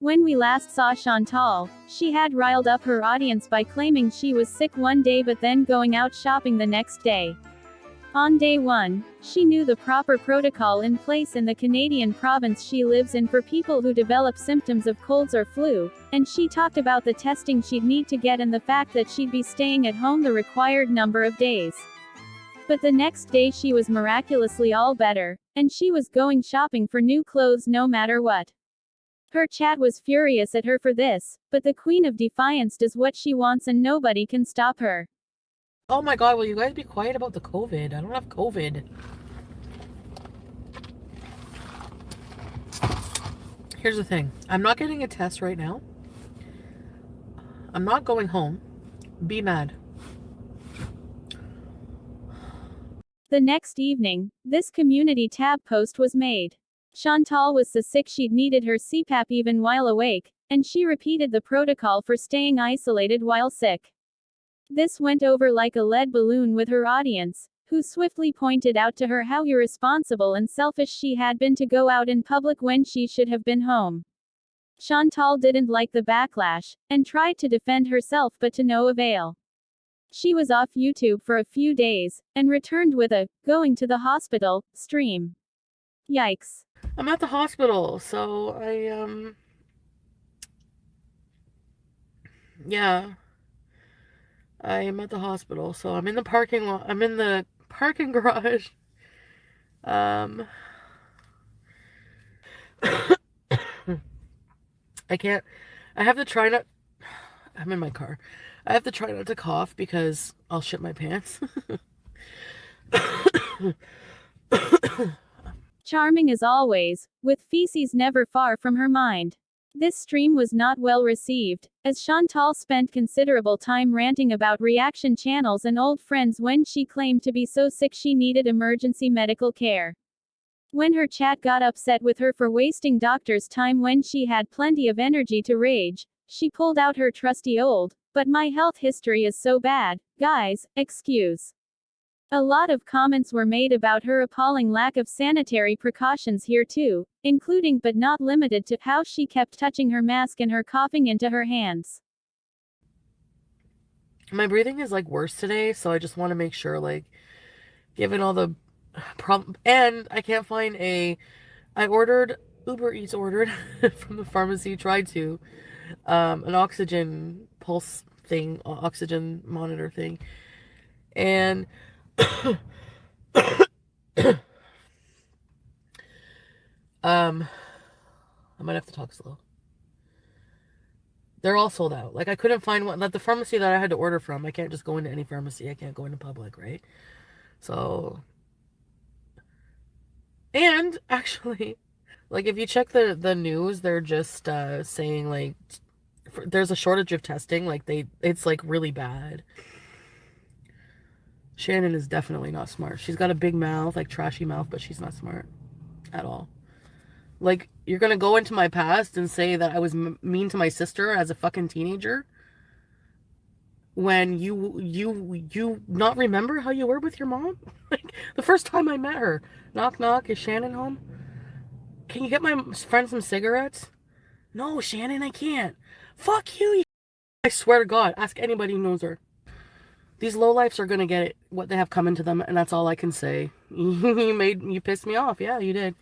When we last saw Chantal, she had riled up her audience by claiming she was sick one day but then going out shopping the next day. On day one, she knew the proper protocol in place in the Canadian province she lives in for people who develop symptoms of colds or flu, and she talked about the testing she'd need to get and the fact that she'd be staying at home the required number of days. But the next day she was miraculously all better, and she was going shopping for new clothes no matter what. Her chat was furious at her for this, but the Queen of Defiance does what she wants and nobody can stop her. Oh my god, will you guys be quiet about the COVID? I don't have COVID. Here's the thing. I'm not getting a test right now. I'm not going home. Be mad. The next evening, this community tab post was made. Chantal was so sick she'd needed her CPAP even while awake, and she repeated the protocol for staying isolated while sick. This went over like a lead balloon with her audience, who swiftly pointed out to her how irresponsible and selfish she had been to go out in public when she should have been home. Chantal didn't like the backlash, and tried to defend herself but to no avail. She was off YouTube for a few days, and returned with a "going to the hospital" stream. Yikes. I'm at the hospital, so yeah. I am at the hospital, so I'm in the parking lot. I'm in the parking garage. I have to try not. I'm in my car. I have to try not to cough because I'll shit my pants. Charming as always, with feces never far from her mind. This stream was not well received, as Chantal spent considerable time ranting about reaction channels and old friends when she claimed to be so sick she needed emergency medical care. When her chat got upset with her for wasting doctors' time when she had plenty of energy to rage, she pulled out her trusty old, "But my health history is so bad, guys," excuse. A lot of comments were made about her appalling lack of sanitary precautions here too, including but not limited to how she kept touching her mask and her coughing into her hands. My breathing is like worse today, so I just want to make sure, like, given all the problem, and I can't find I ordered, Uber Eats ordered from the pharmacy, tried to, an oxygen pulse thing, oxygen monitor thing, and I might have to talk slow. They're all sold out. Like, I couldn't find one. Like, the pharmacy that I had to order from, I can't just go into any pharmacy. I can't go into public, right? So, and actually, like, if you check the news, they're just saying, like, there's a shortage of testing. Like, it's, like, really bad. Shannon is definitely not smart. She's got a big mouth, like, trashy mouth, but she's not smart at all. Like, you're gonna go into my past and say that I was mean to my sister as a fucking teenager? When you not remember how you were with your mom? Like, the first time I met her. Knock, knock, is Shannon home? Can you get my friend some cigarettes? No, Shannon, I can't. Fuck you. I swear to God, ask anybody who knows her. These lowlifes are gonna get it, what they have coming to them, and that's all I can say. You pissed me off. Yeah, you did.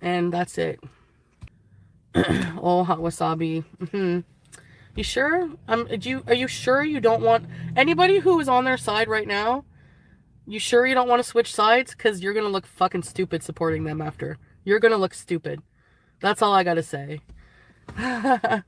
And that's it. Oh, hot wasabi. You sure? Are you sure you don't want anybody who is on their side right now? You sure you don't want to switch sides? Because you're gonna look fucking stupid supporting them after. You're gonna look stupid. That's all I gotta say. I'm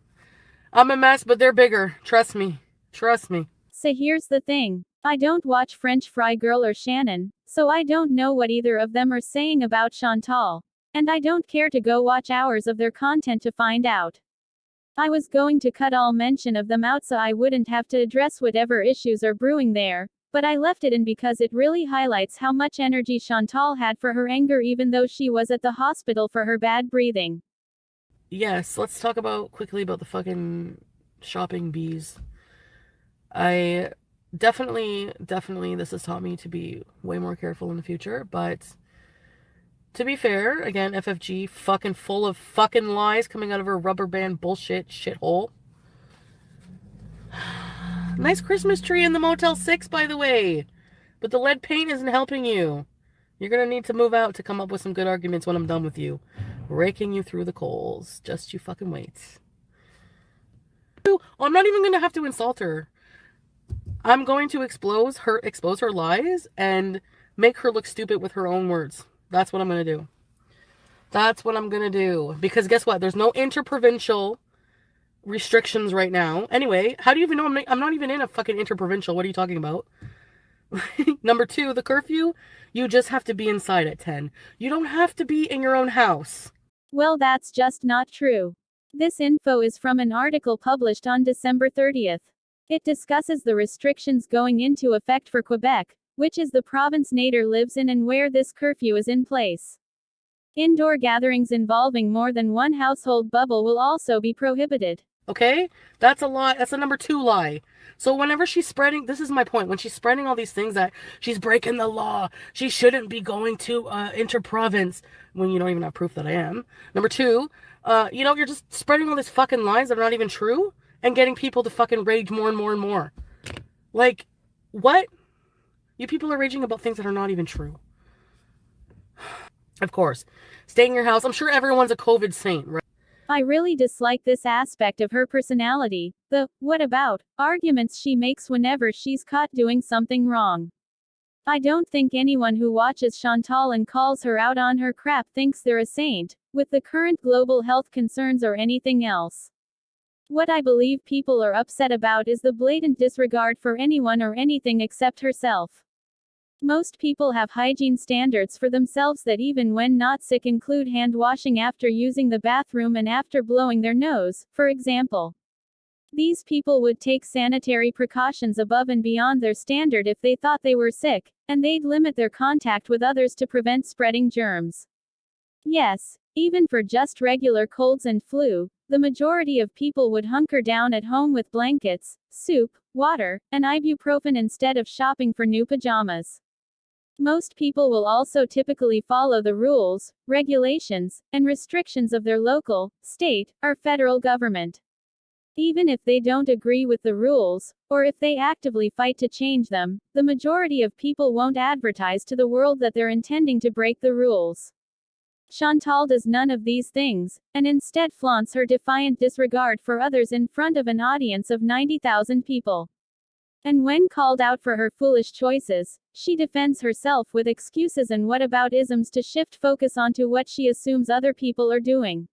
a mess, but they're bigger. Trust me. Trust me. So here's the thing. I don't watch French Fry Girl or Shannon, so I don't know what either of them are saying about Chantal. And I don't care to go watch hours of their content to find out. I was going to cut all mention of them out so I wouldn't have to address whatever issues are brewing there, but I left it in because it really highlights how much energy Chantal had for her anger even though she was at the hospital for her bad breathing. Yes, let's talk quickly about the fucking shopping bees. I definitely, this has taught me to be way more careful in the future, but To be fair, again, FFG fucking full of fucking lies coming out of her rubber band bullshit shithole. Nice Christmas tree in the Motel 6, by the way. But the lead paint isn't helping you. You're gonna need to move out to come up with some good arguments when I'm done with you. Raking you through the coals. Just you fucking wait. I'm not even gonna have to insult her. I'm going to expose her lies and make her look stupid with her own words. That's what I'm gonna do. That's what I'm gonna do. Because guess what? There's no interprovincial restrictions right now. Anyway, how do you even know I'm not even in a fucking interprovincial? What are you talking about? Number 2, the curfew. You just have to be inside at 10. You don't have to be in your own house. Well, that's just not true. This info is from an article published on December 30th. It discusses the restrictions going into effect for Quebec, which is the province Nader lives in and where this curfew is in place. Indoor gatherings involving more than one household bubble will also be prohibited. Okay? That's a lie. That's a number 2 lie. So whenever she's spreading, this is my point, when she's spreading all these things that she's breaking the law, she shouldn't be going to inter-province, when you don't even have proof that I am. Number 2, you're just spreading all these fucking lies that are not even true and getting people to fucking rage more and more and more. Like, what? You people are raging about things that are not even true. Of course. Stay in your house. I'm sure everyone's a COVID saint, right? I really dislike this aspect of her personality, the "what about" arguments she makes whenever she's caught doing something wrong. I don't think anyone who watches Chantal and calls her out on her crap thinks they're a saint, with the current global health concerns or anything else. What I believe people are upset about is the blatant disregard for anyone or anything except herself. Most people have hygiene standards for themselves that even when not sick include hand washing after using the bathroom and after blowing their nose, for example. These people would take sanitary precautions above and beyond their standard if they thought they were sick, and they'd limit their contact with others to prevent spreading germs. Yes, even for just regular colds and flu, the majority of people would hunker down at home with blankets, soup, water, and ibuprofen instead of shopping for new pajamas. Most people will also typically follow the rules, regulations, and restrictions of their local, state, or federal government. Even if they don't agree with the rules, or if they actively fight to change them, the majority of people won't advertise to the world that they're intending to break the rules. Chantal does none of these things, and instead flaunts her defiant disregard for others in front of an audience of 90,000 people. And when called out for her foolish choices, she defends herself with excuses and whataboutisms to shift focus onto what she assumes other people are doing.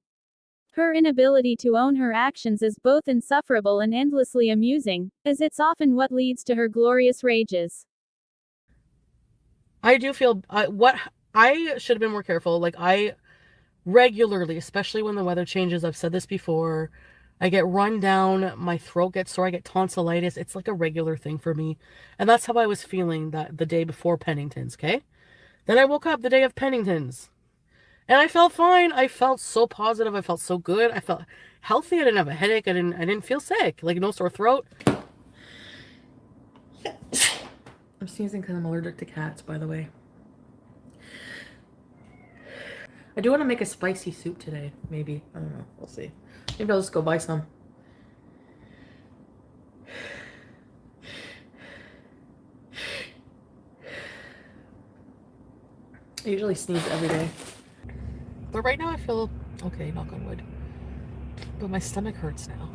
Her inability to own her actions is both insufferable and endlessly amusing, as it's often what leads to her glorious rages. I do feel, I should have been more careful. Like, I regularly, especially when the weather changes, I've said this before, I get run down, my throat gets sore, I get tonsillitis. It's like a regular thing for me. And that's how I was feeling the day before Pennington's, okay? Then I woke up the day of Pennington's. And I felt fine. I felt so positive. I felt so good. I felt healthy. I didn't have a headache. I didn't feel sick. Like, no sore throat. I'm sneezing because I'm allergic to cats, by the way. I do want to make a spicy soup today, maybe. I don't know. We'll see. Maybe I'll just go buy some. I usually sneeze every day. But right now I feel okay, knock on wood. But my stomach hurts now.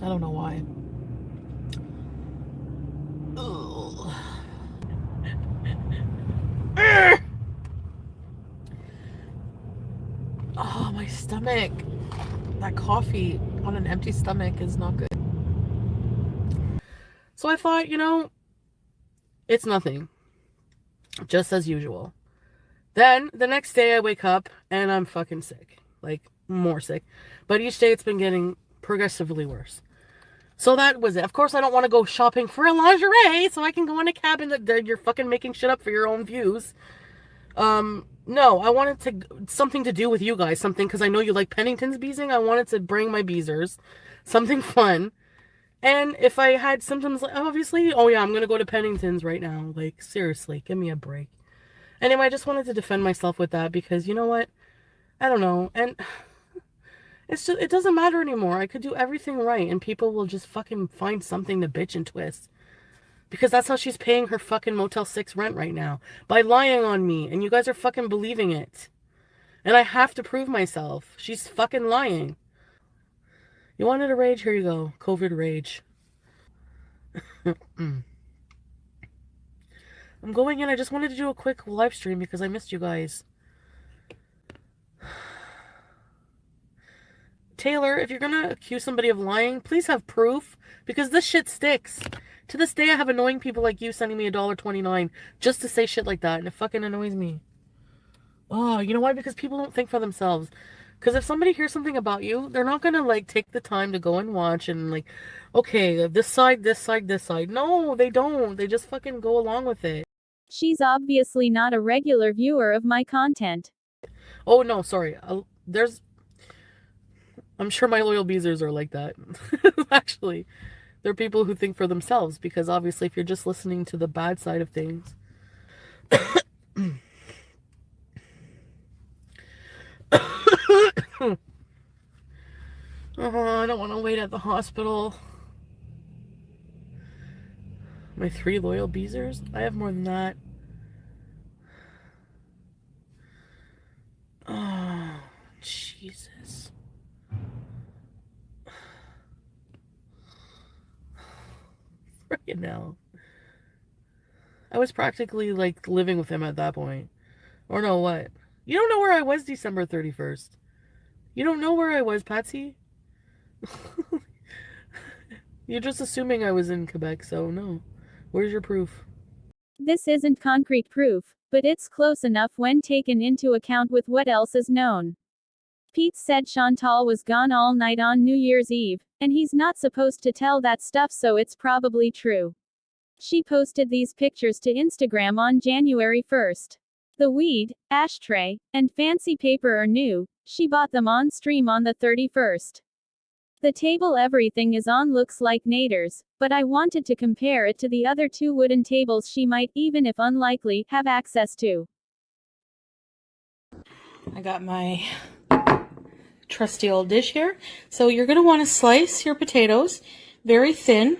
I don't know why. Oh, my stomach. That coffee on an empty stomach is not good. So I thought, it's nothing. Just as usual. Then, the next day I wake up and I'm fucking sick. Like, more sick. But each day it's been getting progressively worse. So that was it. Of course, I don't want to go shopping for a lingerie so I can go in a cabin that you're fucking making shit up for your own views. No, I wanted something to do with you guys. Something, because I know you like Pennington's beezing. I wanted to bring my beezers. Something fun. And if I had symptoms, like, obviously, oh yeah, I'm gonna go to Pennington's right now. Like, seriously, give me a break. Anyway, I just wanted to defend myself with that because you know what? I don't know. And it's just, it doesn't matter anymore. I could do everything right and people will just fucking find something to bitch and twist. Because that's how she's paying her fucking Motel 6 rent right now. By lying on me. And you guys are fucking believing it. And I have to prove myself. She's fucking lying. You wanted a rage? Here you go. COVID rage. I'm going in. I just wanted to do a quick live stream because I missed you guys. Taylor, if you're gonna accuse somebody of lying, please have proof. Because this shit sticks. To this day, I have annoying people like you sending me $1.29 just to say shit like that. And it fucking annoys me. Oh, you know why? Because people don't think for themselves. Because if somebody hears something about you, they're not gonna like take the time to go and watch and like, okay, this side, this side, this side. No, they don't. They just fucking go along with it. She's obviously not a regular viewer of my content. Oh no, sorry. I'm sure my loyal beezers are like that. Actually, they're people who think for themselves because obviously, if you're just listening to the bad side of things. I don't want to wait at the hospital. My 3 loyal beezers? I have more than that. Oh, Jesus. Freaking hell. I was practically like living with him at that point. Or no, what? You don't know where I was December 31st. You don't know where I was, Patsy? You're just assuming I was in Quebec, so no. Where's your proof? This isn't concrete proof, but it's close enough when taken into account with what else is known. Pete said Chantal was gone all night on New Year's Eve, and he's not supposed to tell that stuff, so it's probably true. She posted these pictures to Instagram on January 1st. The weed, ashtray, and fancy paper are new. She bought them on stream on the 31st. The table everything is on looks like Nader's, but I wanted to compare it to the other 2 wooden tables she might, even if unlikely, have access to. I got my trusty old dish here. So you're going to want to slice your potatoes very thin.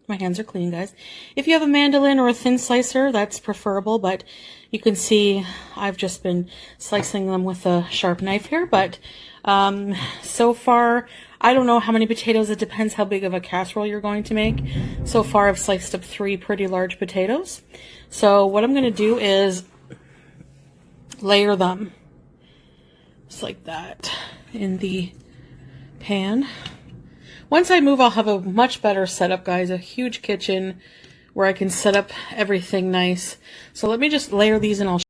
My hands are clean, guys. If you have a mandolin or a thin slicer, that's preferable, but you can see I've just been slicing them with a sharp knife here, but so far, I don't know how many potatoes. It depends how big of a casserole you're going to make. So far, I've sliced up 3 pretty large potatoes. So what I'm going to do is layer them just like that in the pan. Once I move, I'll have a much better setup, guys. A huge kitchen where I can set up everything nice. So let me just layer these and I'll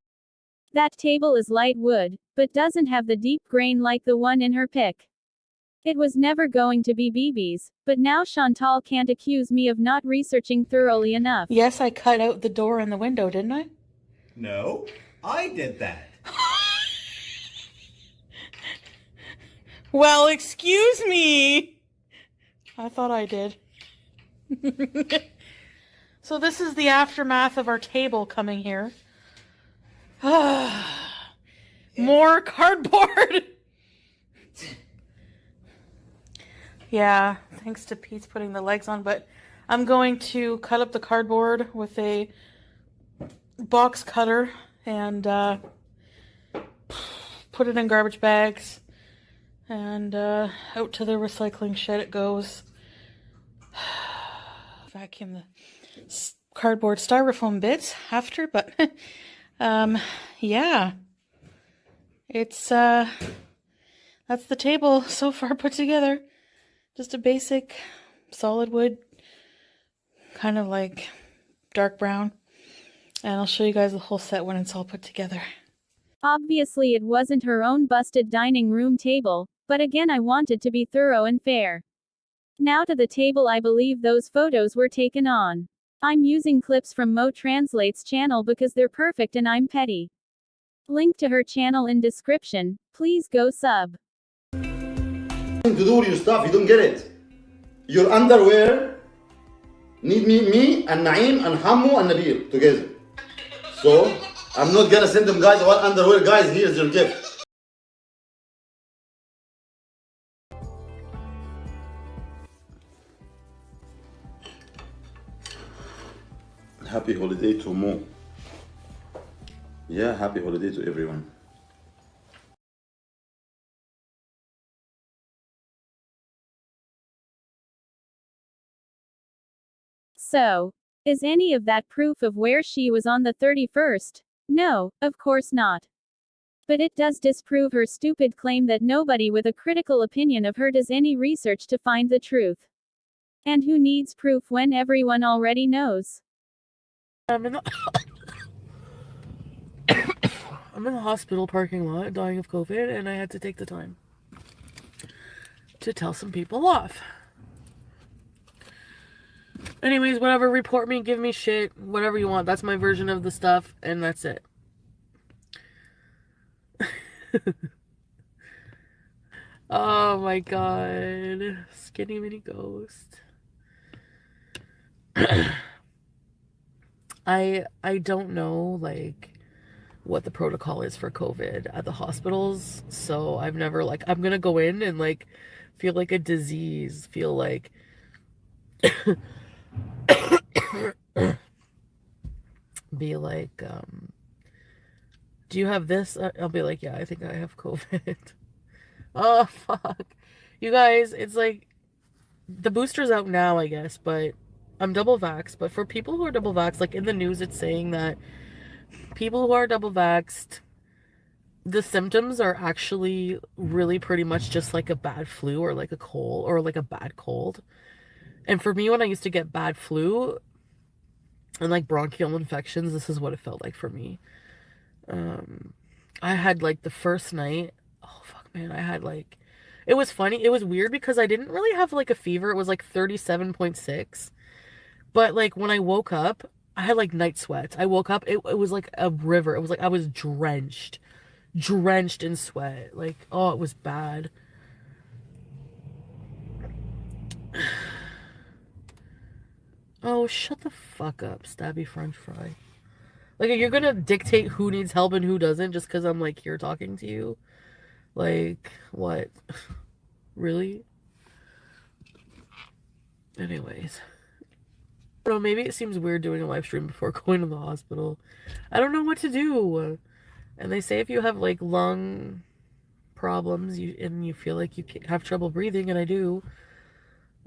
That table is light wood, but doesn't have the deep grain like the one in her pic. It was never going to be BB's, but now Chantal can't accuse me of not researching thoroughly enough. Yes, I cut out the door and the window, didn't I? No, I did that. Well, excuse me. I thought I did. So this is the aftermath of our table coming here. More cardboard. Yeah, thanks to Pete's putting the legs on, but I'm going to cut up the cardboard with a box cutter and put it in garbage bags and out to the recycling shed it goes. Vacuum the cardboard styrofoam bits after, but yeah, it's that's the table so far put together. Just a basic solid wood, kind of like dark brown. And I'll show you guys the whole set when it's all put together. Obviously it wasn't her own busted dining room table, but again I wanted to be thorough and fair. Now to the table I believe those photos were taken on. I'm using clips from Mo Translate's channel because they're perfect and I'm petty. Link to her channel in description, please go sub. To do with your stuff, you don't get it. Your underwear need me and Naeem and Hammu and Nabil together. So I'm not gonna send them guys one underwear. Guys, here's your gift. Happy holiday to Mo. Yeah, happy holiday to everyone. So, is any of that proof of where she was on the 31st? No, of course not. But it does disprove her stupid claim that nobody with a critical opinion of her does any research to find the truth. And who needs proof when everyone already knows? I'm in the hospital parking lot dying of COVID, and I had to take the time to tell some people off. Anyways, whatever, report me, give me shit, whatever you want. That's my version of the stuff, and that's it. Oh my god. Skinny mini ghost. I don't know, like, what the protocol is for COVID at the hospitals, so I've never, like, I'm gonna go in and, like, feel like a disease, feel like be like, do you have this? I'll be like, yeah, I think I have COVID. Oh, fuck. You guys, it's like, the booster's out now, I guess, but I'm double vaxxed, but for people who are double vaxxed, like, in the news, it's saying that people who are double vaxxed, the symptoms are actually really pretty much just like a bad flu or like a cold or like a bad cold. And for me, when I used to get bad flu and like bronchial infections, this is what it felt like for me. I had like the first night, oh fuck man, I had like, it was funny, it was weird because I didn't really have like a fever. It was like 37.6. But like when I woke up, I had like night sweats. I woke up, it was like a river. It was like I was drenched in sweat. Like, oh, it was bad. Oh, shut the fuck up, stabby french fry. Like, you're gonna dictate who needs help and who doesn't just because I'm, like, here talking to you? Like, what? Really? Anyways. I don't know, maybe it seems weird doing a live stream before going to the hospital. I don't know what to do. And they say if you have, like, lung problems and you feel like you have trouble breathing, and I do,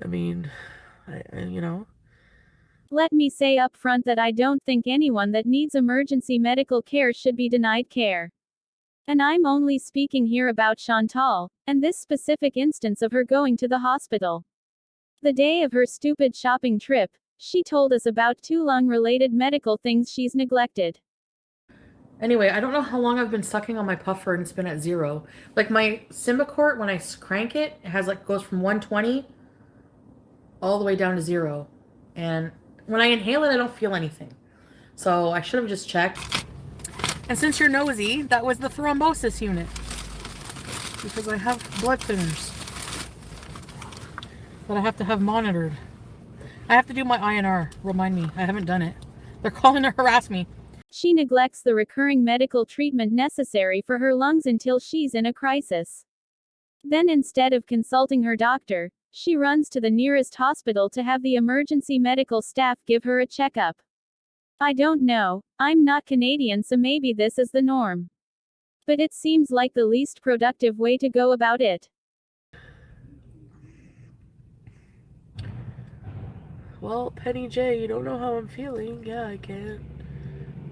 I mean, you know. Let me say up front that I don't think anyone that needs emergency medical care should be denied care. And I'm only speaking here about Chantal, and this specific instance of her going to the hospital. The day of her stupid shopping trip, she told us about 2 lung-related medical things she's neglected. Anyway, I don't know how long I've been sucking on my puffer and it's been at 0. Like my Symbicort, when I crank it, it has like goes from 120 all the way down to 0. And when I inhale it, I don't feel anything. So I should have just checked. And since you're nosy, that was the thrombosis unit. Because I have blood thinners that I have to have monitored. I have to do my INR. Remind me. I haven't done it. They're calling to harass me. She neglects the recurring medical treatment necessary for her lungs until she's in a crisis. Then instead of consulting her doctor, she runs to the nearest hospital to have the emergency medical staff give her a checkup. I don't know, I'm not Canadian, so maybe this is the norm. But it seems like the least productive way to go about it. Well, Penny J, you don't know how I'm feeling. Yeah, I can't.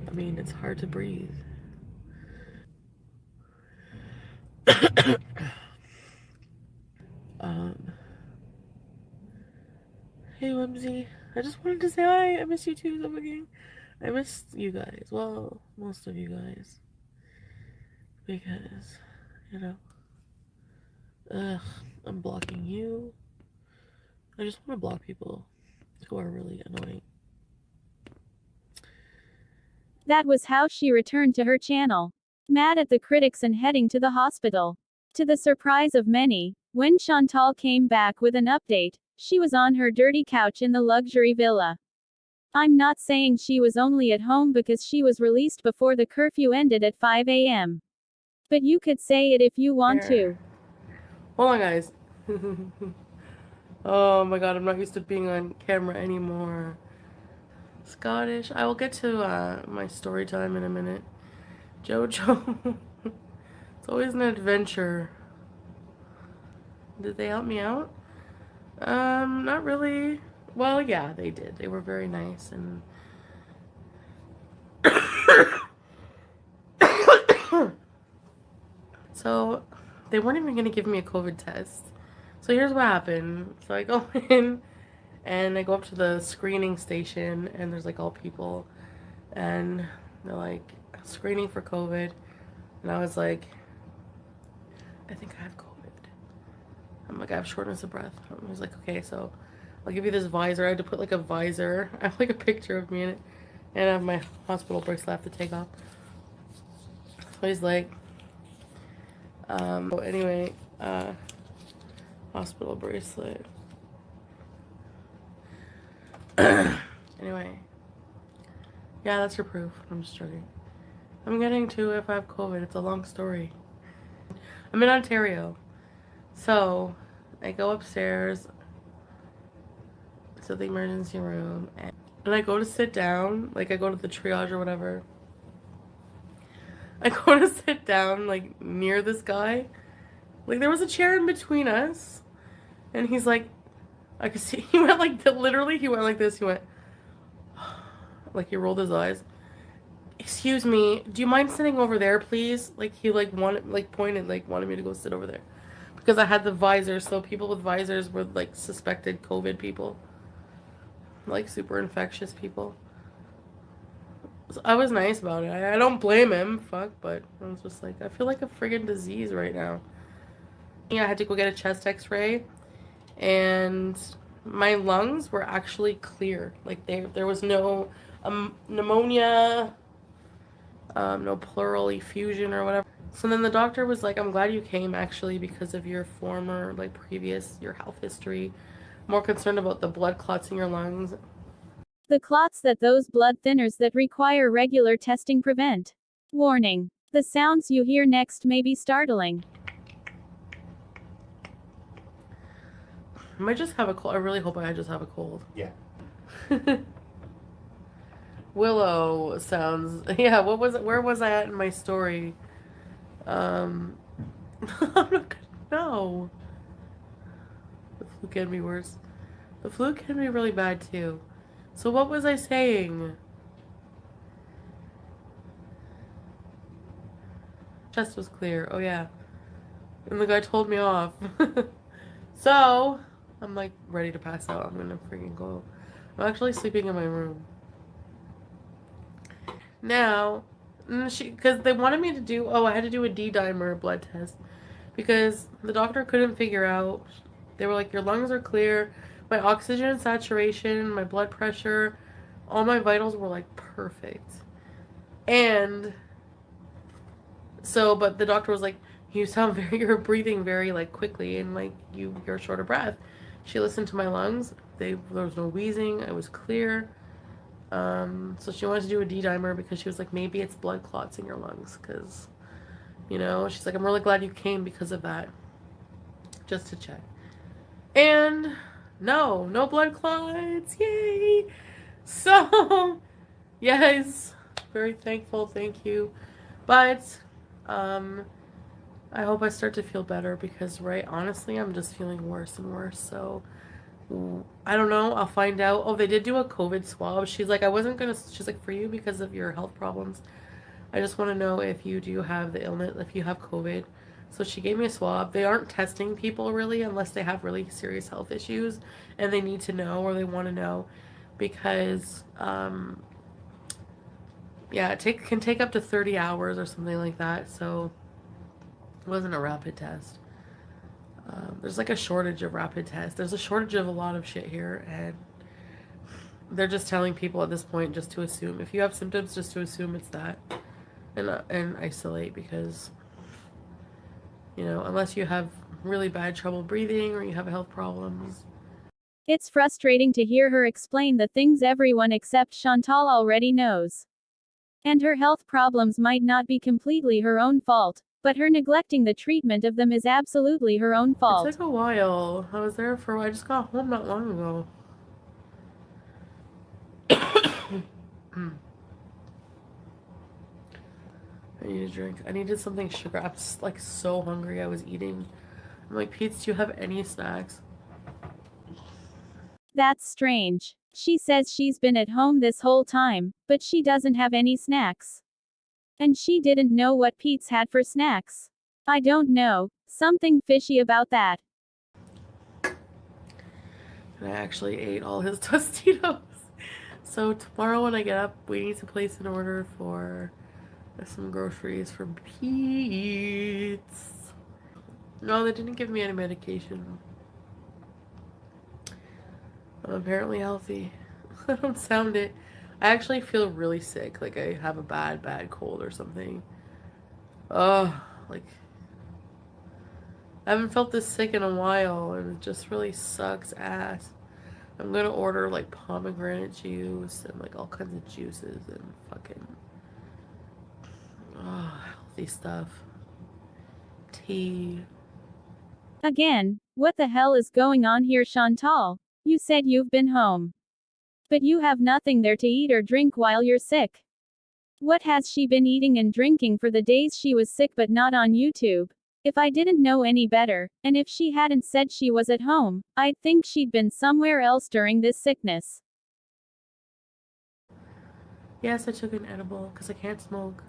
I mean, it's hard to breathe. Hey, Whimsy. I just wanted to say hi. I miss you too, so fucking. I miss you guys. Well, most of you guys. Because, you know. Ugh, I'm blocking you. I just want to block people who are really annoying. That was how she returned to her channel. Mad at the critics and heading to the hospital. To the surprise of many, when Chantal came back with an update, She was on her dirty couch in the luxury villa. I'm not saying she was only at home because she was released before the curfew ended at 5 a.m. But you could say it if you want to. Hold on, guys. Oh my god, I'm not used to being on camera anymore. Scottish. I will get to my story time in a minute. Jojo. It's always an adventure. Did they help me out? Not really. Well, yeah, they did. They were very nice and so they weren't even gonna give me a COVID test. So here's what happened. So I go in and I go up to the screening station and there's like all people and they're like screening for COVID and I was like, I think I have COVID. I'm like, I have shortness of breath. I was like, okay, so I'll give you this visor. I had to put like a visor. I have like a picture of me in it and I have my hospital bracelet I have to take off. So he's like, so anyway, hospital bracelet. Anyway, yeah, that's your proof. I'm just joking. I'm getting to if I have COVID. It's a long story. I'm in Ontario. So I go upstairs to the emergency room and I go to sit down. Like I go to the triage or whatever. I go to sit down like near this guy. Like there was a chair in between us. And he's like, I could see, he went like, literally he went like this. He went, like he rolled his eyes. Excuse me, do you mind sitting over there, please? Like he like wanted, like pointed, like wanted me to go sit over there. Because I had the visor, so people with visors were like suspected COVID people. Like super infectious people. So I was nice about it. I don't blame him, fuck, but I was just like, I feel like a friggin' disease right now. Yeah, I had to go get a chest x-ray. And my lungs were actually clear. Like there was no pneumonia, no pleural effusion or whatever. So then the doctor was like, I'm glad you came actually because of your former, like previous, your health history. More concerned about the blood clots in your lungs. The clots that those blood thinners that require regular testing prevent. Warning. The sounds you hear next may be startling. I might just have a cold. I really hope I just have a cold. Yeah. Willow sounds. Yeah, what was it? Where was I at in my story? I'm not gonna know. The flu can be worse. The flu can be really bad too. So what was I saying? Chest was clear. Oh yeah. And the guy told me off. So I'm like ready to pass out. I'm gonna freaking go. I'm actually sleeping in my room. Now, because they wanted me to do, I had to do a D-dimer blood test because the doctor couldn't figure out. They were like, your lungs are clear, my oxygen saturation, my blood pressure, all my vitals were like perfect. And so, but the doctor was like, you sound you're breathing very like quickly and like you're short of breath. She listened to my lungs. There was no wheezing. I was clear. So she wanted to do a D-dimer because she was like, maybe it's blood clots in your lungs. Because, you know, she's like, I'm really glad you came because of that. Just to check. And no blood clots. Yay. So, yes, very thankful. Thank you. But, I hope I start to feel better because, right, honestly, I'm just feeling worse and worse. So, I don't know. I'll find out. Oh, they did do a COVID swab. She's like, she's like, for you, because of your health problems, I just want to know if you do have the illness, if you have COVID. So she gave me a swab. They aren't testing people really unless they have really serious health issues and they need to know or they want to know because, yeah, it can take up to 30 hours or something like that. So it wasn't a rapid test. There's like a shortage of rapid tests. There's a shortage of a lot of shit here, and they're just telling people at this point just to assume. If you have symptoms, just to assume it's that, and isolate because, you know, unless you have really bad trouble breathing or you have health problems, It's frustrating to hear her explain the things everyone except Chantal already knows. And her health problems might not be completely her own fault, but her neglecting the treatment of them is absolutely her own fault. It took a while. I was there for a while. I just got home not long ago. I need a drink. I needed something sugar. I'm like so hungry. I was eating. I'm like, Pete, do you have any snacks? That's strange. She says she's been at home this whole time, but she doesn't have any snacks. And she didn't know what Pete's had for snacks. I don't know. Something fishy about that. And I actually ate all his Tostitos. So tomorrow when I get up, we need to place an order for some groceries for Pete's. No, they didn't give me any medication. I'm apparently healthy. I don't sound it. I actually feel really sick. Like I have a bad cold or something. Oh, like I haven't felt this sick in a while, and it just really sucks ass. I'm gonna order like pomegranate juice and like all kinds of juices and fucking healthy stuff. Tea. Again, what the hell is going on here, Chantal? You said you've been home. But you have nothing there to eat or drink while you're sick. What has she been eating and drinking for the days she was sick but not on YouTube? If I didn't know any better, and if she hadn't said she was at home, I'd think she'd been somewhere else during this sickness. Yes, I took an edible because I can't smoke.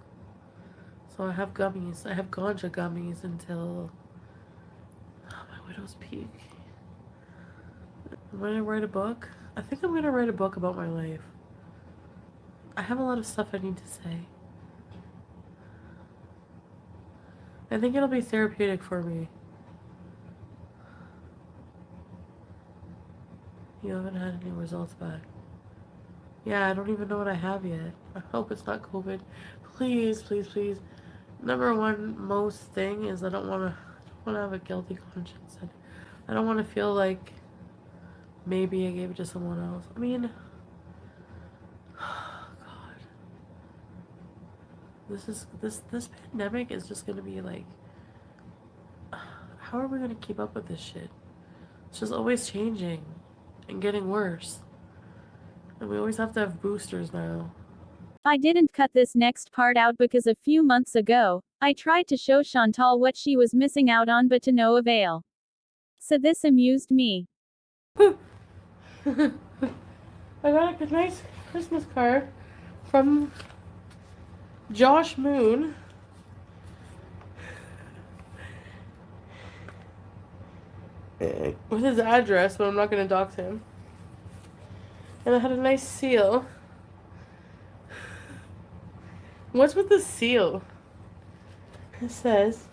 So I have gummies. I have ganja gummies until my widow's peak. I'm gonna write a book. I think I'm gonna write a book about my life. I have a lot of stuff I need to say. I think it'll be therapeutic for me. You haven't had any results back. Yeah, I don't even know what I have yet. I hope it's not COVID. Please, please, please. Number one most thing is I don't want to have a guilty conscience. I don't want to feel like maybe I gave it to someone else. I mean, God. This pandemic is just gonna be like, how are we gonna keep up with this shit? It's just always changing and getting worse. And we always have to have boosters now. I didn't cut this next part out because a few months ago, I tried to show Chantal what she was missing out on, but to no avail. So this amused me. I got a nice Christmas card from Josh Moon. With his address, but I'm not going to dox him. And I had a nice seal. What's with the seal? It says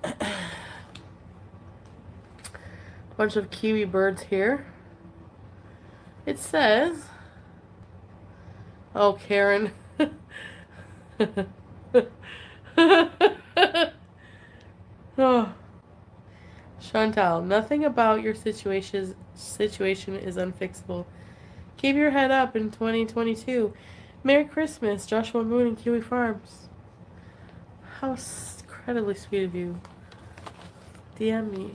a bunch of kiwi birds here. It says, oh, Karen. Oh. Chantal, nothing about your situation is unfixable. Keep your head up in 2022. Merry Christmas, Joshua Moon and Kiwi Farms. How incredibly sweet of you. DM me.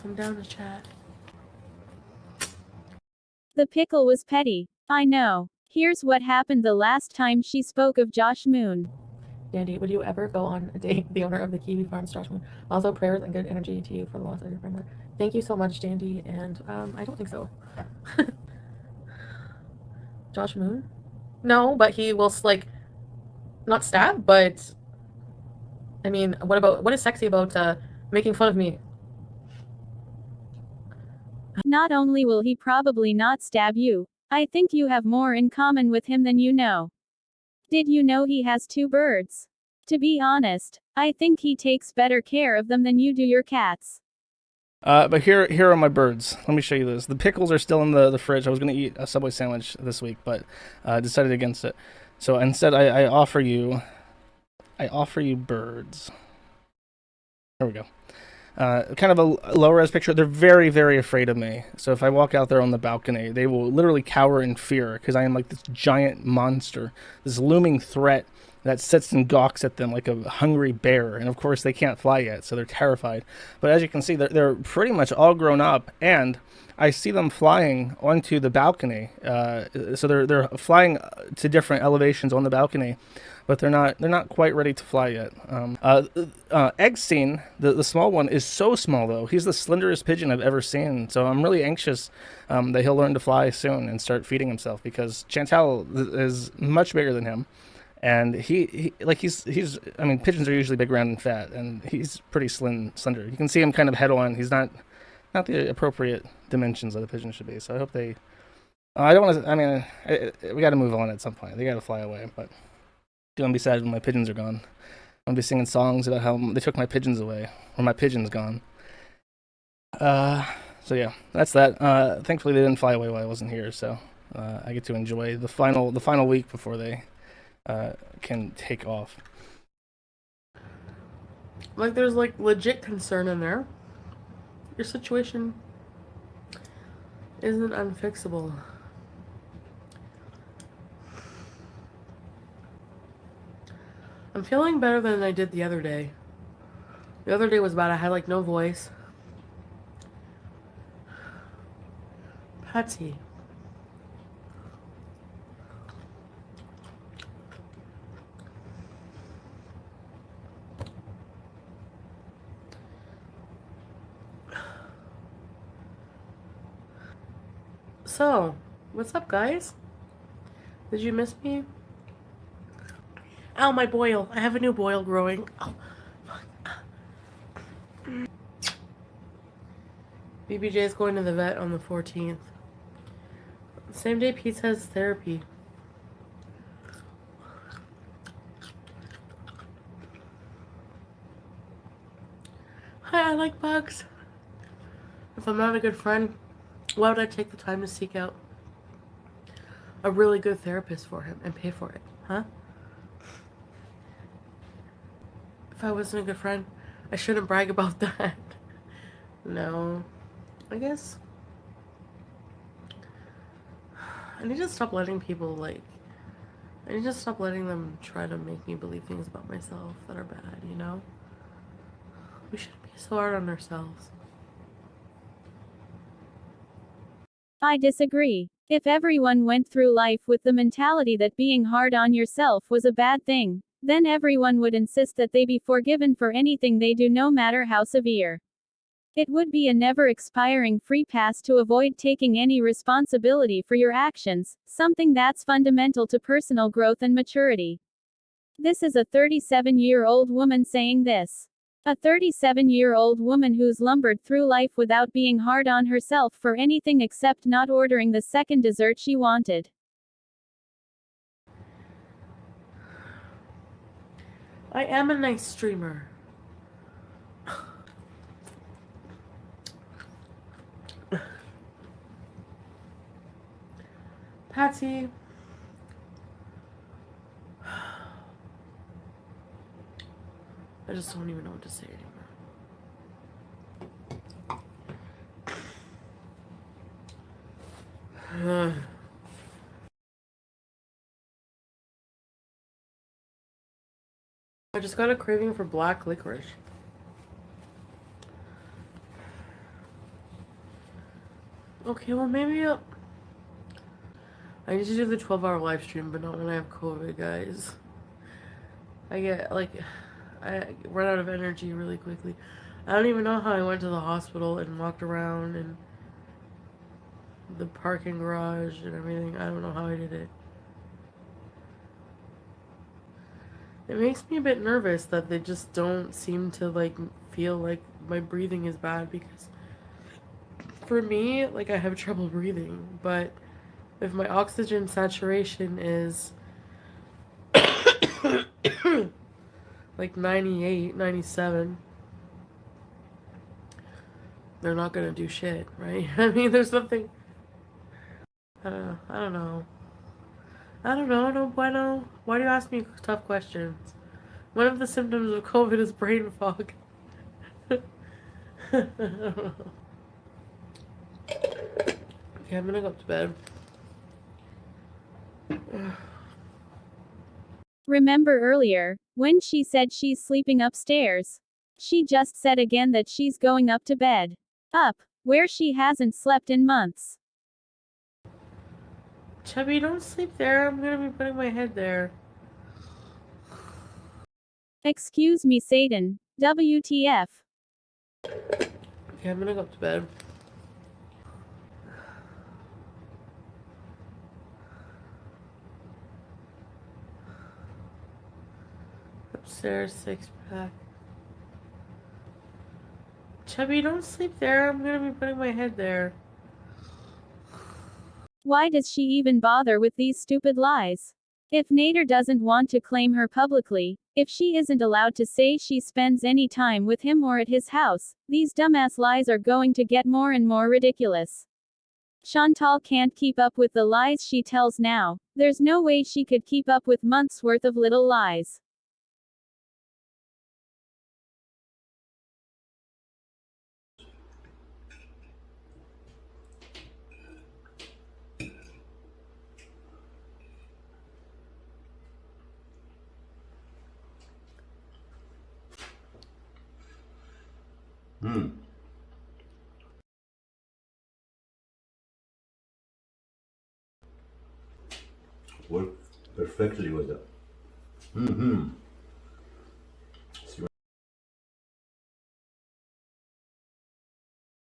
I'm down to chat. The pickle was petty. I know. Here's what happened the last time she spoke of Josh Moon. Dandy, would you ever go on a date with the owner of the Kiwi Farms, Josh Moon? Also, prayers and good energy to you for the loss of your friend. Thank you so much, Dandy, and I don't think so. Josh Moon? No, but he will, like, not stab, but I mean, what is sexy about making fun of me? Not only will he probably not stab you, I think you have more in common with him than you know. Did you know he has 2 birds? To be honest, I think he takes better care of them than you do your cats. But here are my birds. Let me show you this. The pickles are still in the fridge. I was going to eat a Subway sandwich this week, but decided against it. So instead, I offer you birds. There we go. kind of a low-res picture. They're very, very afraid of me. So if I walk out there on the balcony, they will literally cower in fear because I am like this giant monster, this looming threat that sits and gawks at them like a hungry bear. And of course, they can't fly yet, so they're terrified. But as you can see, they're pretty much all grown up, and I see them flying onto the balcony. So they're flying to different elevations on the balcony, but they're not quite ready to fly yet. Eggstein, the small one, is so small though. He's the slenderest pigeon I've ever seen. So I'm really anxious that he'll learn to fly soon and start feeding himself, because Chantal is much bigger than him. And he's I mean, pigeons are usually big, round, and fat, and he's pretty slender. You can see him kind of head on. He's not the appropriate dimensions that a pigeon should be. So I hope they. I don't want to. I mean, we got to move on at some point. They got to fly away. But I'm gonna be sad when my pigeons are gone. I'm gonna be singing songs about how they took my pigeons away, or my pigeon's gone. So yeah, that's that. Thankfully, they didn't fly away while I wasn't here, so I get to enjoy the final week before they can take off. Like, there's like legit concern in there. Your situation isn't unfixable. I'm feeling better than I did the other day. The other day was bad. I had like no voice. Patsy. So, what's up, guys? Did you miss me? Ow, my boil. I have a new boil growing. Oh, fuck. BBJ is going to the vet on the 14th. Same day Pete has therapy. Hi, I like bugs. If I'm not a good friend, why would I take the time to seek out a really good therapist for him and pay for it, huh? If I wasn't a good friend, I shouldn't brag about that. No, I guess I need to stop letting people I need to stop letting them try to make me believe things about myself that are bad, you know? We shouldn't be so hard on ourselves. I disagree. If everyone went through life with the mentality that being hard on yourself was a bad thing, then everyone would insist that they be forgiven for anything they do, no matter how severe. It would be a never-expiring free pass to avoid taking any responsibility for your actions, something that's fundamental to personal growth and maturity. This is a 37-year-old woman saying this. A 37-year-old woman who's lumbered through life without being hard on herself for anything except not ordering the second dessert she wanted. I am a nice streamer. Patsy. I just don't even know what to say anymore. I just got a craving for black licorice. Okay, well maybe I need to do the 12-hour live stream, but not when I have COVID, guys. I run out of energy really quickly. I don't even know how I went to the hospital and walked around and the parking garage and everything. I don't know how I did it. It makes me a bit nervous that they just don't seem to feel like my breathing is bad, because for me, I have trouble breathing, but if my oxygen saturation is 98, 97, they're not gonna do shit, right? I mean, there's nothing. I don't know. No bueno. Why do you ask me tough questions? One of the symptoms of COVID is brain fog. Okay, I'm gonna go up to bed. Remember earlier, when she said she's sleeping upstairs? She just said again that she's going up to bed. Up, where she hasn't slept in months. Chubby, don't sleep there. I'm gonna be putting my head there. Excuse me, Satan. WTF. Okay, I'm gonna go up to bed. Upstairs, 6-pack. Chubby, don't sleep there. I'm gonna be putting my head there. Why does she even bother with these stupid lies? If Nader doesn't want to claim her publicly, if she isn't allowed to say she spends any time with him or at his house, these dumbass lies are going to get more and more ridiculous. Chantal can't keep up with the lies she tells now. There's no way she could keep up with months' worth of little lies. Work perfectly with it.